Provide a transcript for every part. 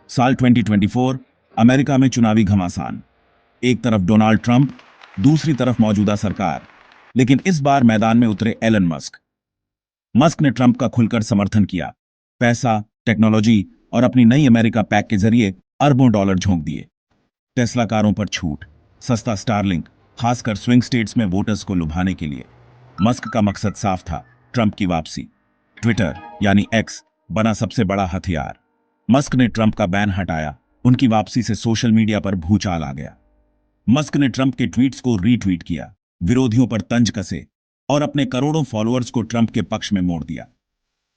साल 2024 अमेरिका में चुनावी घमासान। एक तरफ डोनाल्ड ट्रंप, दूसरी तरफ मौजूदा सरकार। लेकिन इस बार मैदान में उतरे एलन मस्क। मस्क ने ट्रंप का खुलकर समर्थन किया। पैसा, टेक्नोलॉजी और अपनी नई अमेरिका पैक के जरिए अरबों डॉलर झोंक दिए। टेस्ला कारों पर छूट, सस्ता स्टारलिंक, खासकर स्विंग स्टेट्स में वोटर्स को लुभाने के लिए। मस्क का मकसद साफ था, ट्रंप की वापसी। ट्विटर यानी एक्स बना सबसे बड़ा हथियार। मस्क ने ट्रंप का बैन हटाया, उनकी वापसी से सोशल मीडिया पर भूचाल आ गया। मस्क ने ट्रंप के ट्वीट्स को रीट्वीट किया, विरोधियों पर तंज कसे और अपने करोड़ों फॉलोअर्स को ट्रंप के पक्ष में मोड़ दिया।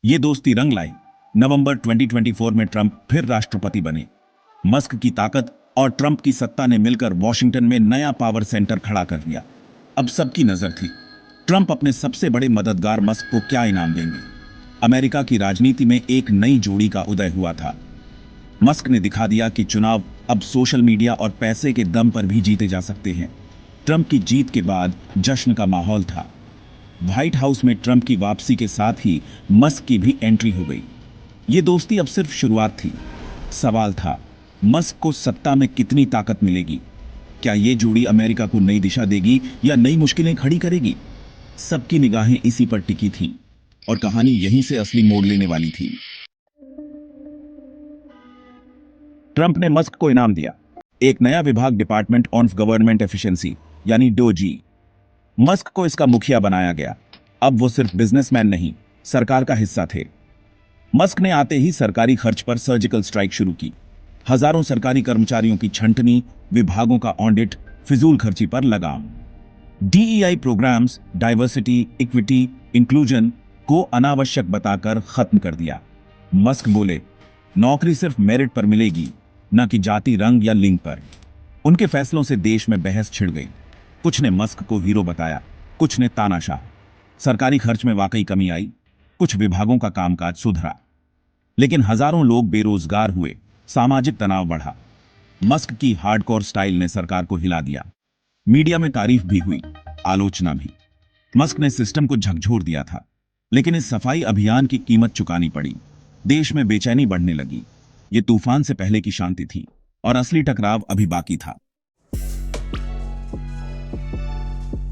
ये दोस्ती रंग लाई। नवंबर 2024 में ट्रंप फिर राष्ट्रपति बने। मस्क की ताकत और ट्रंप की सत्ता ने मिलकर वॉशिंगटन में नया पावर सेंटर खड़ा कर दिया। अब सबकी नजर थी, ट्रंप अपने सबसे बड़े मददगार मस्क को क्या इनाम देंगे। अमेरिका की राजनीति में एक नई जोड़ी का उदय हुआ था। मस्क ने दिखा दिया कि चुनाव अब सोशल मीडिया और पैसे के दम पर भी जीते जा सकते हैं। ट्रंप की जीत के बाद जश्न का माहौल था। व्हाइट हाउस में ट्रंप की वापसी के साथ ही मस्क की भी एंट्री हो गई। ये दोस्ती अब सिर्फ शुरुआत थी। सवाल था, मस्क को सत्ता में कितनी ताकत मिलेगी? क्या ये जोड़ी अमेरिका को नई दिशा देगी या नई मुश्किलें खड़ी करेगी? सबकी निगाहें इसी पर टिकी थीं और कहानी यहीं से असली मोड़ लेने वाली थी। ट्रंप ने मस्क को इनाम दिया, एक नया विभाग, डिपार्टमेंट ऑफ गवर्नमेंट एफिशिएंसी यानी डोजी। मस्क को इसका मुखिया बनाया गया। अब वो सिर्फ बिजनेसमैन नहीं, सरकार का हिस्सा थे। मस्क ने आते ही सरकारी खर्च पर सर्जिकल स्ट्राइक शुरू की। हजारों सरकारी कर्मचारियों की छंटनी, विभागों का ऑडिट, फिजूल खर्ची पर लगाम। DEI programmes, diversity, equity, inclusion को अनावश्यक बताकर खत्म कर दिया। मस्क बोले, नौकरी सिर्फ मेरिट पर मिलेगी, न कि जाति, रंग या लिंग पर। उनके फैसलों से देश में बहस छिड़ गई। कुछ ने मस्क को हीरो बताया, कुछ ने तानाशाह। सरकारी खर्च में वाकई कमी आई, कुछ विभागों का कामकाज सुधरा, लेकिन हजारों लोग बेरोजगार हुए, सामाजिक तनाव बढ़ा। मस्क की हार्डकोर स्टाइल ने सरकार को हिला दिया। मीडिया में तारीफ भी हुई, आलोचना भी। मस्क ने सिस्टम को झकझोर दिया था, लेकिन इस सफाई अभियान की कीमत चुकानी पड़ी। देश में बेचैनी बढ़ने लगी। ये तूफान से पहले की शांति थी और असली टकराव अभी बाकी था।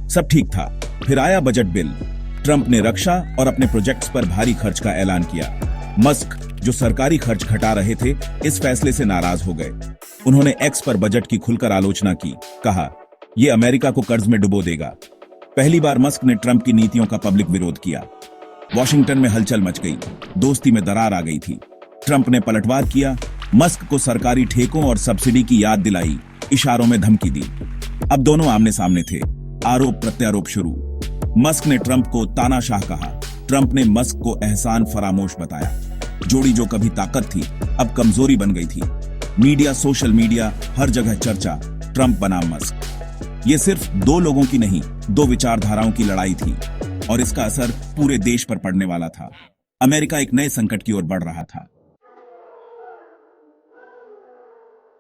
सब ठीक था, फिर आया बजट बिल। ट्रंप ने रक्षा और अपने प्रोजेक्ट्स पर भारी खर्च का ऐलान किया। मस्क, जो सरकारी खर्च घटा रहे थे, इस फैसले से नाराज हो गए। उन्होंने एक्स पर बजट की खुलकर आलोचना की, कहा यह अमेरिका को कर्ज में डुबो देगा। पहली बार मस्क ने ट्रंप की नीतियों का पब्लिक विरोध किया। वॉशिंगटन में हलचल मच गई, दोस्ती में दरार आ गई थी। ट्रंप ने पलटवार किया, मस्क को सरकारी ठेकों और सब्सिडी की याद दिलाई, इशारों में धमकी दी। अब दोनों आमने सामने थे, आरोप प्रत्यारोप शुरू। मस्क ने ट्रंप को तानाशाह कहा, ट्रंप ने मस्क को एहसान फरामोश बताया। जोड़ी जो कभी ताकत थी, अब कमजोरी बन गई थी। मीडिया, सोशल मीडिया, हर जगह चर्चा, ट्रंप बनाम मस्क। ये सिर्फ दो लोगों की नहीं, दो विचारधाराओं की लड़ाई थी और इसका असर पूरे देश पर पड़ने वाला था। अमेरिका एक नए संकट की ओर बढ़ रहा था।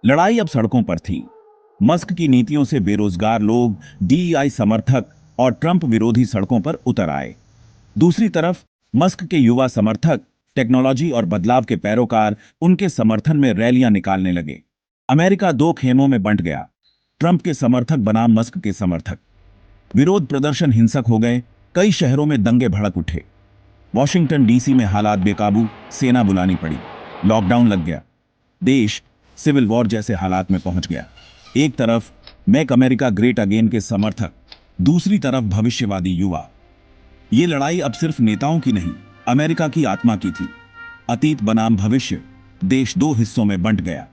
लड़ाई अब सड़कों पर थी। मस्क की नीतियों से बेरोजगार लोग, डीईआई समर्थक और ट्रंप विरोधी सड़कों पर उतर आए। दूसरी तरफ मस्क के युवा समर्थक, टेक्नोलॉजी और बदलाव के पैरोकार उनके समर्थन में रैलियां निकालने लगे। अमेरिका दो खेमों में बंट गया, ट्रंप के समर्थक बनाम मस्क के समर्थक। विरोध प्रदर्शन हिंसक हो गए, कई शहरों में दंगे भड़क उठे। वॉशिंगटन डीसी में हालात बेकाबू, सेना बुलानी पड़ी, लॉकडाउन लग गया। देश सिविल वॉर जैसे हालात में पहुंच गया। एक तरफ मेक अमेरिका ग्रेट अगेन के समर्थक, दूसरी तरफ भविष्यवादी युवा। ये लड़ाई अब सिर्फ नेताओं की नहीं, अमेरिका की आत्मा की थी। अतीत बनाम भविष्य, देश दो हिस्सों में बंट गया।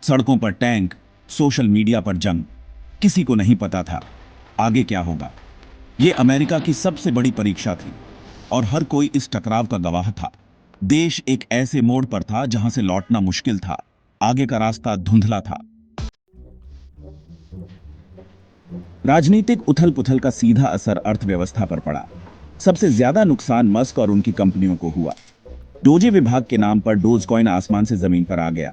सड़कों पर टैंक, सोशल मीडिया पर जंग। किसी को नहीं पता था आगे क्या होगा। यह अमेरिका की सबसे बड़ी परीक्षा थी और हर कोई इस टकराव का गवाह था। देश एक ऐसे मोड़ पर था जहां से लौटना मुश्किल था, आगे का रास्ता धुंधला था। राजनीतिक उथल पुथल का सीधा असर अर्थव्यवस्था पर पड़ा। सबसे ज्यादा नुकसान मस्क और उनकी कंपनियों को हुआ। डोजे विभाग के नाम पर डोजकॉइन आसमान से जमीन पर आ गया।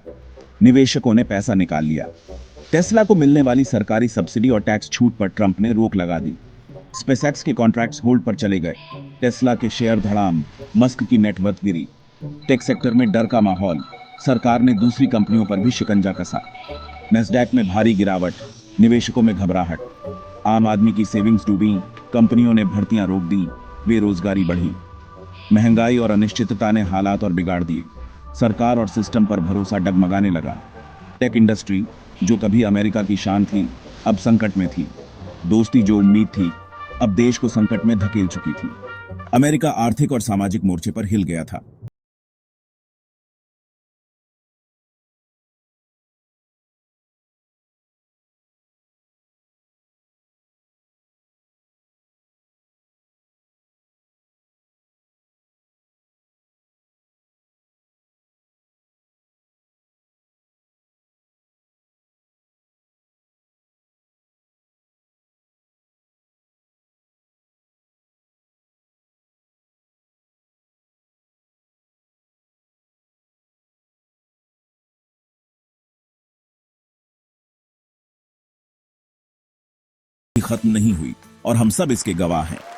निवेशकों ने पैसा निकाल लिया। टेस्ला को मिलने वाली सरकारी सब्सिडी और टैक्स छूट पर ट्रंप ने रोक लगा दी। स्पेसएक्स के कॉन्ट्रैक्ट्स होल्ड पर चले गए। टेस्ला के शेयर धड़ाम, मस्क की नेटवर्थ गिरी। टेक सेक्टर में डर का माहौल। सरकार ने दूसरी कंपनियों पर भी शिकंजा कसा। नेस्डैक में भारी गिरावट, निवेशकों में घबराहट, आम आदमी की सेविंग्स डूबी, कंपनियों ने भर्तियां रोक दी, बेरोजगारी बढ़ी। महंगाई और अनिश्चितता ने हालात और बिगाड़ दिए। सरकार और सिस्टम पर भरोसा डगमगाने लगा। टेक इंडस्ट्री, जो कभी अमेरिका की शान थी, अब संकट में थी। दोस्ती जो उम्मीद थी, अब देश को संकट में धकेल चुकी थी। अमेरिका आर्थिक और सामाजिक मोर्चे पर हिल गया था। खत्म नहीं हुई और हम सब इसके गवाह हैं।